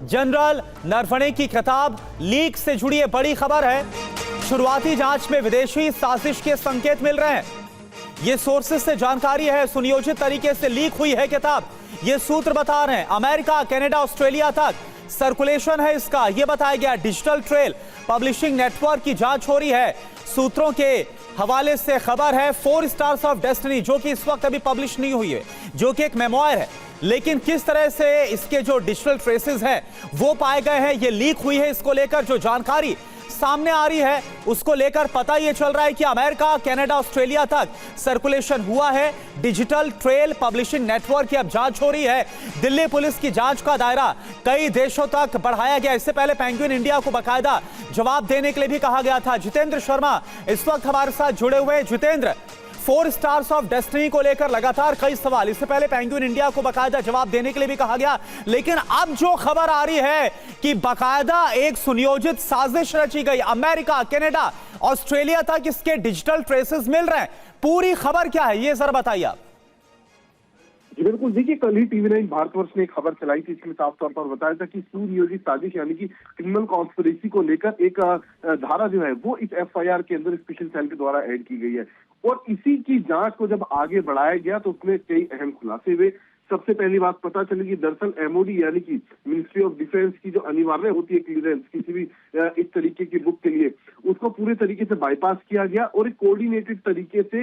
General Naravane की किताब leak से जुड़ी ये बड़ी खबर है। शुरुआती जांच में विदेशी साजिश के संकेत मिल रहे हैं। ये सोर्सेस से जानकारी है, सुनियोजित तरीके से लीक हुई है किताब। ये सूत्र बता रहे हैं अमेरिका, कनाडा, ऑस्ट्रेलिया तक सर्कुलेशन है इसका। यह बताया गया। डिजिटल ट्रेल पब्लिशिंग नेटवर्क की जांच हो रही है। सूत्रों के हवाले से खबर है 4 स्टार्स ऑफ डेस्टिनी, जो कि इस वक्त अभी पब्लिश नहीं हुई है, जो कि एक मेमोयर है, लेकिन किस तरह से इसके जो डिजिटल ट्रेसेस हैं वो पाए गए हैं, ये लीक हुई है। इसको लेकर जो जानकारी सामने आ रही है उसको लेकर पता यह चल रहा है कि अमेरिका, कनाडा, ऑस्ट्रेलिया तक सर्कुलेशन हुआ है। डिजिटल ट्रेल पब्लिशिंग नेटवर्क की अब जांच हो रही है। दिल्ली पुलिस की जांच का दायरा कई देशों तक बढ़ाया गया। इससे पहले पेंगुइन इंडिया को बाकायदा जवाब देने के लिए भी कहा गया था। जितेंद्र शर्मा इस वक्त हमारे साथ जुड़े हुए हैं। जितेंद्र, 4 स्टार्स ऑफ डेस्टिनी को लेकर लगातार कई सवाल। इससे पहले पेंगुइन इंडिया को बाकायदा जवाब देने के लिए भी कहा गया, लेकिन अब जो खबर आ रही है कि बाकायदा एक सुनियोजित साजिश रची गई। अमेरिका, कनाडा, ऑस्ट्रेलिया तक इसके डिजिटल ट्रेसेस मिल रहे हैं। पूरी खबर क्या है, ये जरा बताइए आप। जी बिल्कुल, देखिए कल ही टीवी9 भारतवर्ष ने एक खबर चलाई थी। इसमें साफ तौर पर बताया था कि सुनियोजित साजिश यानी कि क्रिमिनल कॉन्स्पिरेसी को लेकर एक धारा जो है वो इस एफआईआर के अंदर स्पेशल सेल के द्वारा ऐड की गई है। और इसी की जांच को जब आगे बढ़ाया गया तो उसमें कई अहम खुलासे हुए। सबसे पहली बात पता चली कि दरअसल एमओडी यानी कि मिनिस्ट्री ऑफ डिफेंस की जो अनिवार्य होती है क्लियरेंस किसी भी इस तरीके की बुक के लिए, उसको पूरे तरीके से बाईपास किया गया और एक कोऑर्डिनेटेड तरीके से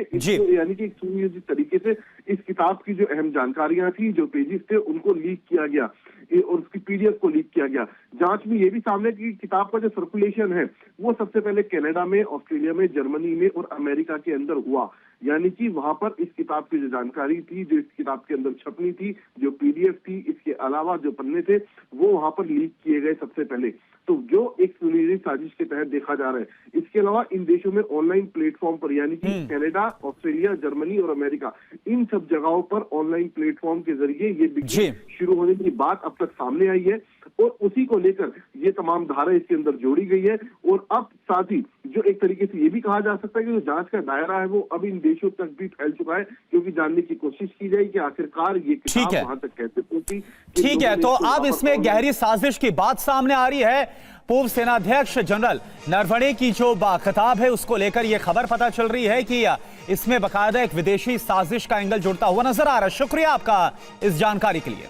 यानी कि एक सुनियोजित तरीके से इस किताब की जो अहम जानकारियां थी, जो पेजेस थे, उनको लीक किया गया और उसकी पीडीएफ को लीक किया गया। जांच में ये भी सामने कि किताब का जो सर्कुलेशन है वो सबसे पहले कनाडा में, ऑस्ट्रेलिया में, जर्मनी में और अमेरिका के अंदर हुआ। यानी कि वहां पर इस किताब की जो जानकारी थी, जो इस किताब के अंदर छपनी थी, जो पीडीएफ थी, इसके अलावा जो पन्ने थे वो वहां पर लीक किए गए सबसे पहले। तो जो एक सुनियोजित साजिश के तहत देखा जा रहा है। इसके अलावा इन देशों में ऑनलाइन प्लेटफॉर्म पर यानी कि कनाडा, ऑस्ट्रेलिया, जर्मनी और अमेरिका, इन सब जगहों पर ऑनलाइन प्लेटफॉर्म के जरिए ये बिक्री शुरू होने की बात अब तक सामने आई है और उसी को लेकर ये तमाम धारा इसके अंदर जोड़ी गई है। और अब साथ ही जो एक तरीके से ये भी कहा जा सकता है कि जो जांच का दायरा है वो अब इन देशों तक भी फैल चुका है, क्योंकि जानने की कोशिश की जाए कि आखिरकार ये किताब वहां तक कैसे पहुंची। ठीक है, तो अब इसमें गहरी साजिश की बात सामने आ रही है। पूर्व सेनाध्यक्ष जनरल नरवणे की जो किताब है उसको लेकर यह खबर पता चल रही है कि इसमें बाकायदा एक विदेशी साजिश का एंगल जुड़ता हुआ नजर आ रहा है। शुक्रिया आपका इस जानकारी के लिए।